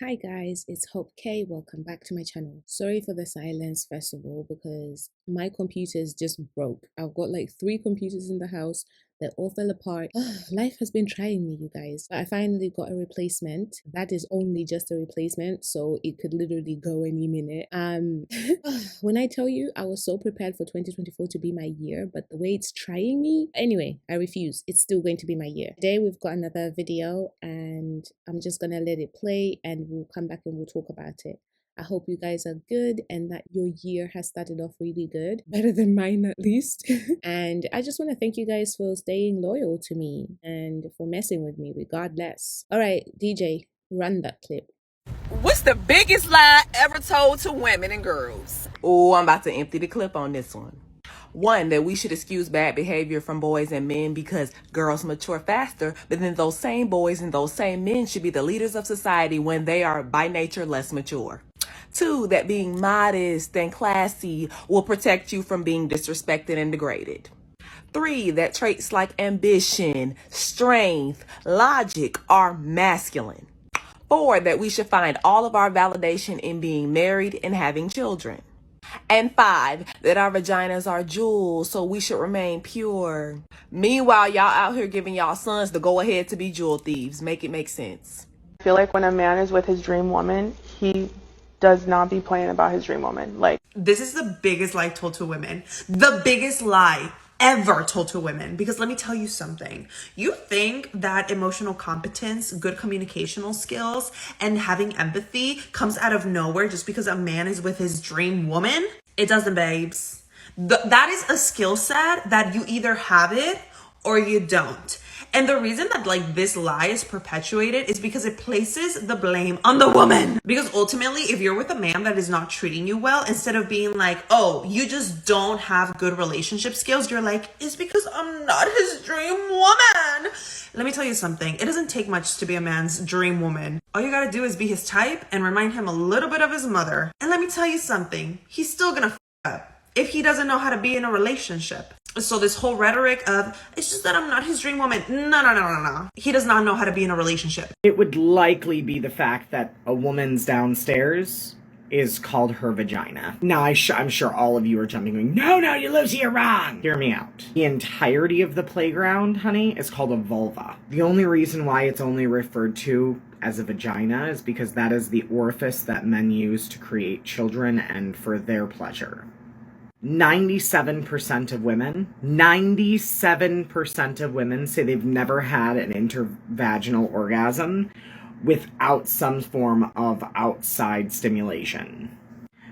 Hi guys, it's Hope K. Welcome back to my channel. Sorry for the silence first of all because my computers just broke. I've got like 3 computers in the house. They all fell apart. Life has been trying me, you guys. But I finally got a replacement. That is only just a replacement, so it could literally go any minute. When I tell you I was so prepared for 2024 to be my year, but the way it's trying me, anyway, I refuse. It's still going to be my year. Today we've got another video and I'm just gonna let it play and we'll come back and we'll talk about it. I hope you guys are good and that your year has started off really good, better than mine at least. And I just want to thank you guys for staying loyal to me and for messing with me regardless. All right, DJ, run that clip. What's the biggest lie ever told to women and girls? Oh, I'm about to empty the clip on this one. One, that we should excuse bad behavior from boys and men because girls mature faster, but then those same boys and those same men should be the leaders of society when they are by nature less mature. 2, that being modest and classy will protect you from being disrespected and degraded. 3, that traits like ambition, strength, logic are masculine. 4, that we should find all of our validation in being married and having children. And 5, that our vaginas are jewels, so we should remain pure. Meanwhile, y'all out here giving y'all sons the go ahead to be jewel thieves. Make it make sense. I feel like when a man is with his dream woman, he does not be playing about his dream woman. Like, this is the biggest lie told to women. The biggest lie ever told to women. Because let me tell you something. You think that emotional competence, good communicational skills, and having empathy comes out of nowhere just because a man is with his dream woman? It doesn't, babes. That is a skill set that you either have it or you don't. And the reason that this lie is perpetuated is because it places the blame on the woman. Because ultimately, if you're with a man that is not treating you well, instead of being like, oh, you just don't have good relationship skills, you're like, it's because I'm not his dream woman. Let me tell you something. It doesn't take much to be a man's dream woman. All you gotta do is be his type and remind him a little bit of his mother. And let me tell you something. He's still gonna f up if he doesn't know how to be in a relationship. So this whole rhetoric of, it's just that I'm not his dream woman. No. He does not know how to be in a relationship. It would likely be the fact that a woman's downstairs is called her vagina. Now, I'm sure all of you are jumping going, no, you Lucy, you're wrong. Hear me out. The entirety of the playground, honey, is called a vulva. The only reason why it's only referred to as a vagina is because that is the orifice that men use to create children and for their pleasure. 97% of women say they've never had an intervaginal orgasm without some form of outside stimulation.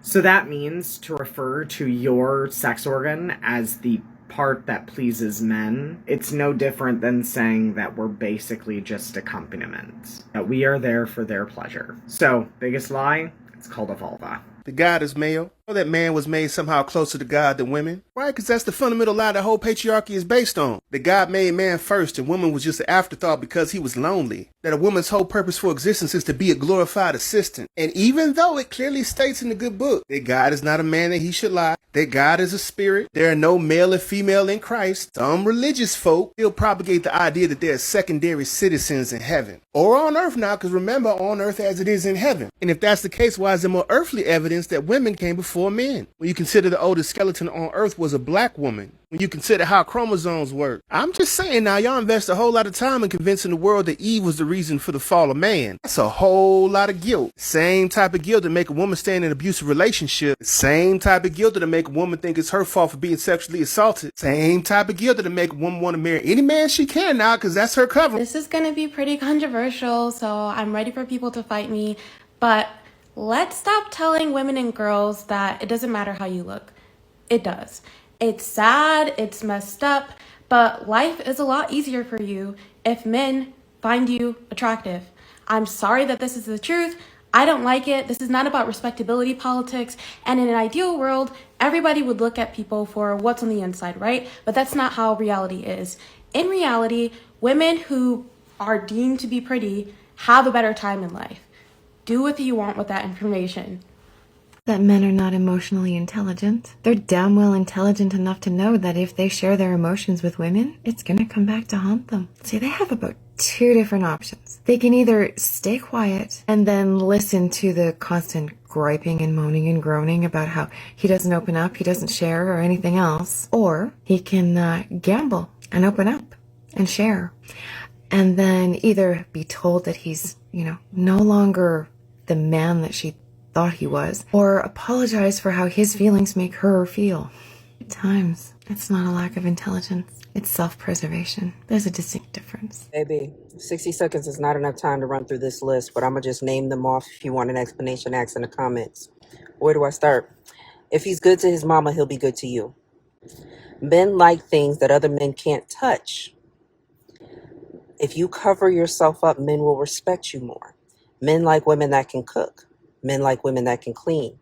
So that means to refer to your sex organ as the part that pleases men, it's no different than saying that we're basically just accompaniment, that we are there for their pleasure. So, biggest lie, it's called a vulva. The God is male, or that man was made somehow closer to God than women. Right? Because that's the fundamental lie the whole patriarchy is based on. That God made man first and woman was just an afterthought because he was lonely. That a woman's whole purpose for existence is to be a glorified assistant. And even though it clearly states in the good book that God is not a man that he should lie, that God is a spirit, there are no male and female in Christ, some religious folk still propagate the idea that there are secondary citizens in heaven. Or on earth now, because remember, on earth as it is in heaven. And if that's the case, why is there more earthly evidence that women came before men? When you consider the oldest skeleton on earth was a black woman. When you consider how chromosomes work. I'm just saying now, y'all invest a whole lot of time in convincing the world that Eve was the reason for the fall of man. That's a whole lot of guilt. Same type of guilt that make a woman stay in an abusive relationship. Same type of guilt that make a woman think it's her fault for being sexually assaulted. Same type of guilt that make a woman want to marry any man she can now because that's her cover. This is going to be pretty controversial, so I'm ready for people to fight me. But let's stop telling women and girls that it doesn't matter how you look. It does. It's sad, it's messed up, but life is a lot easier for you if men find you attractive. I'm sorry that this is the truth. I don't like it. This is not about respectability politics. And in an ideal world, everybody would look at people for what's on the inside, right? But that's not how reality is. In reality, women who are deemed to be pretty have a better time in life. Do what you want with that information. That men are not emotionally intelligent. They're damn well intelligent enough to know that if they share their emotions with women, it's gonna come back to haunt them. See, they have about two different options. They can either stay quiet and then listen to the constant griping and moaning and groaning about how he doesn't open up, he doesn't share, or anything else, or he can gamble and open up and share, and then either be told that he's, no longer the man that she thought he was, or apologize for how his feelings make her feel. At times, it's not a lack of intelligence. It's self-preservation. There's a distinct difference. Baby, 60 seconds is not enough time to run through this list, but I'm going to just name them off. If you want an explanation, ask in the comments. Where do I start? If he's good to his mama, he'll be good to you. Men like things that other men can't touch. If you cover yourself up, men will respect you more. Men like women that can cook. Men like women that can clean.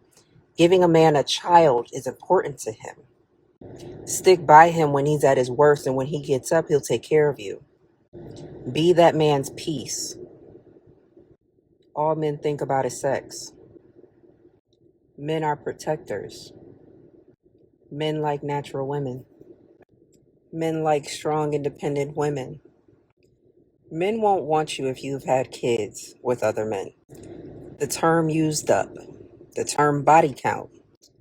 Giving a man a child is important to him. Stick by him when he's at his worst, and when he gets up, he'll take care of you. Be that man's peace. All men think about is sex. Men are protectors. Men like natural women. Men like strong, independent women. Men won't want you if you've had kids with other men. The term used up. The term body count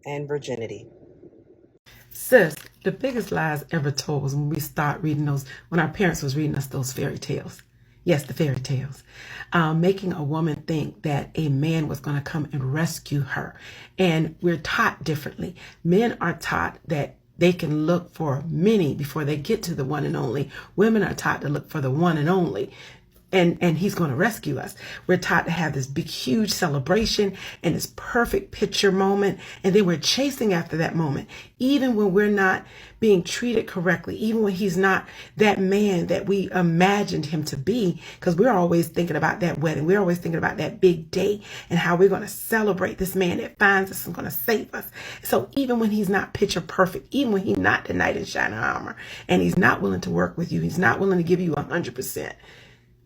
and virginity. Sis, the biggest lies ever told was when we start reading when our parents was reading us those fairy tales. Yes, the fairy tales. Making a woman think that a man was going to come and rescue her. And we're taught differently. Men are taught that they can look for many before they get to the one and only. Women are taught to look for the one and only. And he's going to rescue us. We're taught to have this big, huge celebration and this perfect picture moment. And then we're chasing after that moment, even when we're not being treated correctly, even when he's not that man that we imagined him to be, because we're always thinking about that wedding. We're always thinking about that big day and how we're going to celebrate this man that finds us and going to save us. So even when he's not picture perfect, even when he's not the knight in shining armor, and he's not willing to work with you, he's not willing to give you 100%.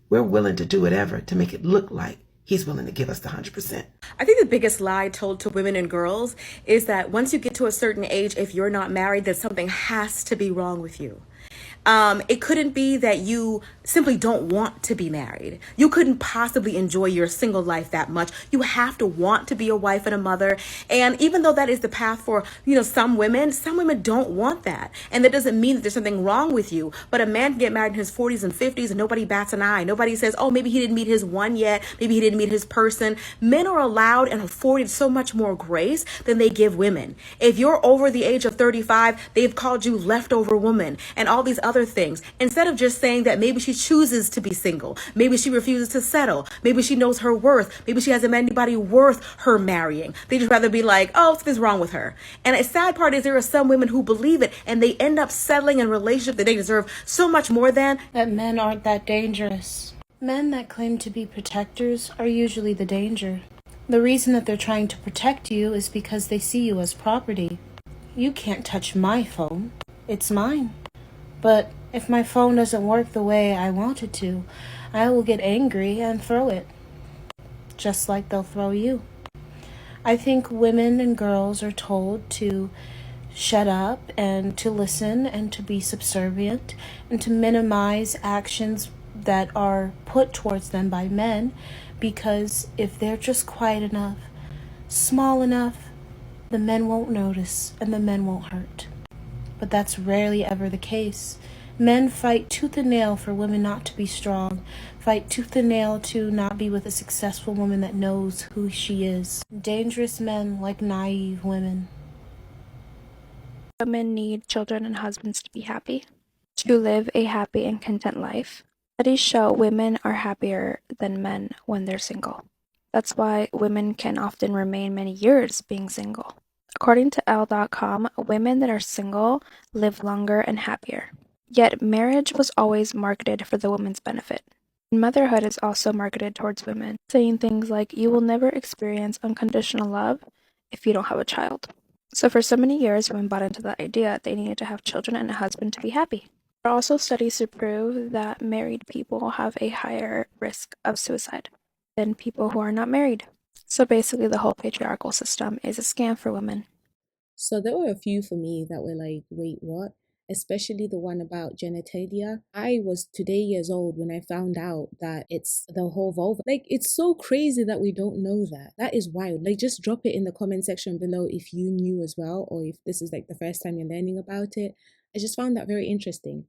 We're willing to do whatever to make it look like he's willing to give us the 100%. I think the biggest lie told to women and girls is that once you get to a certain age, if you're not married, that something has to be wrong with you. It couldn't be that you simply don't want to be married. You couldn't possibly enjoy your single life that much. You have to want to be a wife and a mother. And even though that is the path for, some women don't want that. And that doesn't mean that there's something wrong with you. But a man can get married in his 40s and 50s and nobody bats an eye. Nobody says, oh, maybe he didn't meet his one yet. Maybe he didn't meet his person. Men are allowed and afforded so much more grace than they give women. If you're over the age of 35, they've called you leftover woman and all these other things. Instead of just saying that maybe she chooses to be single, maybe she refuses to settle, maybe she knows her worth, maybe she hasn't met anybody worth her marrying. They just rather be like, oh, something's wrong with her. And a sad part is there are some women who believe it and they end up settling in a relationship that they deserve so much more than. That men aren't that dangerous. Men that claim to be protectors are usually the danger. The reason that they're trying to protect you is because they see you as property. You can't touch my phone. It's mine. But if my phone doesn't work the way I want it to, I will get angry and throw it. Just like they'll throw you. I think women and girls are told to shut up and to listen and to be subservient and to minimize actions that are put towards them by men, because if they're just quiet enough, small enough, the men won't notice and the men won't hurt. But that's rarely ever the case. Men fight tooth and nail for women not to be strong, fight tooth and nail to not be with a successful woman that knows who she is. Dangerous men like naive women. Women need children and husbands to be happy, to live a happy and content life. Studies show women are happier than men when they're single. That's why women can often remain many years being single. According to Elle.com, women that are single live longer and happier. Yet marriage was always marketed for the woman's benefit. Motherhood is also marketed towards women, saying things like, you will never experience unconditional love if you don't have a child. So for so many years, women bought into the idea they needed to have children and a husband to be happy. There are also studies to prove that married people have a higher risk of suicide than people who are not married. So basically the whole patriarchal system is a scam for women. So there were a few for me that were like, wait, what? especially the one about genitalia. I was today years old when I found out that it's the whole vulva. Like, it's so crazy that we don't know that. That is wild. Like, just drop it in the comment section below if you knew as well, or if this is like the first time you're learning about it. I just found that very interesting.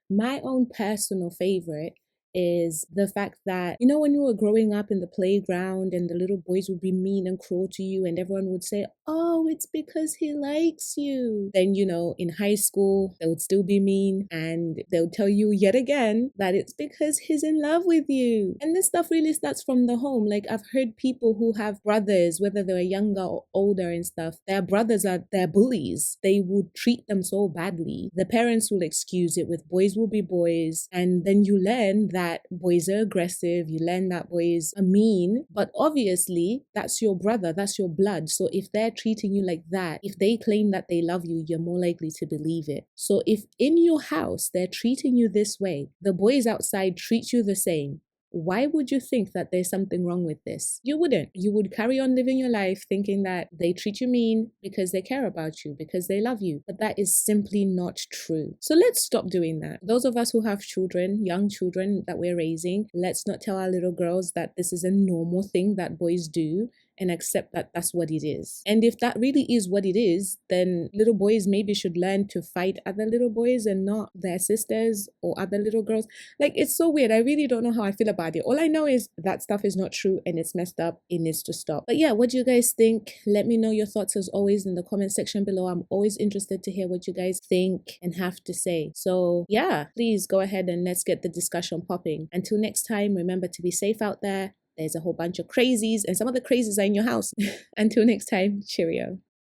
My own personal favorite is the fact that, you know, when you were growing up in the playground and the little boys would be mean and cruel to you, and everyone would say, oh, it's because he likes you. Then, you know, in high school, they would still be mean and they would tell you yet again that it's because he's in love with you. And this stuff really starts from the home. Like, I've heard people who have brothers, whether they were younger or older and stuff, their brothers are their bullies. They would treat them so badly. The parents will excuse it with boys will be boys. And then you learn that boys are aggressive, you learn that boys are mean, but obviously that's your brother, that's your blood. So if they're treating you like that, if they claim that they love you, you're more likely to believe it. So if in your house they're treating you this way, the boys outside treat you the same, why would you think that there's something wrong with this? You wouldn't. You would carry on living your life thinking that they treat you mean because they care about you, because they love you. But that is simply not true. So let's stop doing that. Those of us who have children, young children that we're raising, let's not tell our little girls that this is a normal thing that boys do and accept that that's what it is. And if that really is what it is, then little boys maybe should learn to fight other little boys and not their sisters or other little girls. Like, it's so weird. I really don't know how I feel about it. All I know is that stuff is not true and it's messed up. It needs to stop. But yeah, what do you guys think? Let me know your thoughts as always in the comment section below. I'm always interested to hear what you guys think and have to say. So yeah, please go ahead and let's get the discussion popping. Until next time, remember to be safe out there. There's a whole bunch of crazies and some of the crazies are in your house. Until next time, cheerio.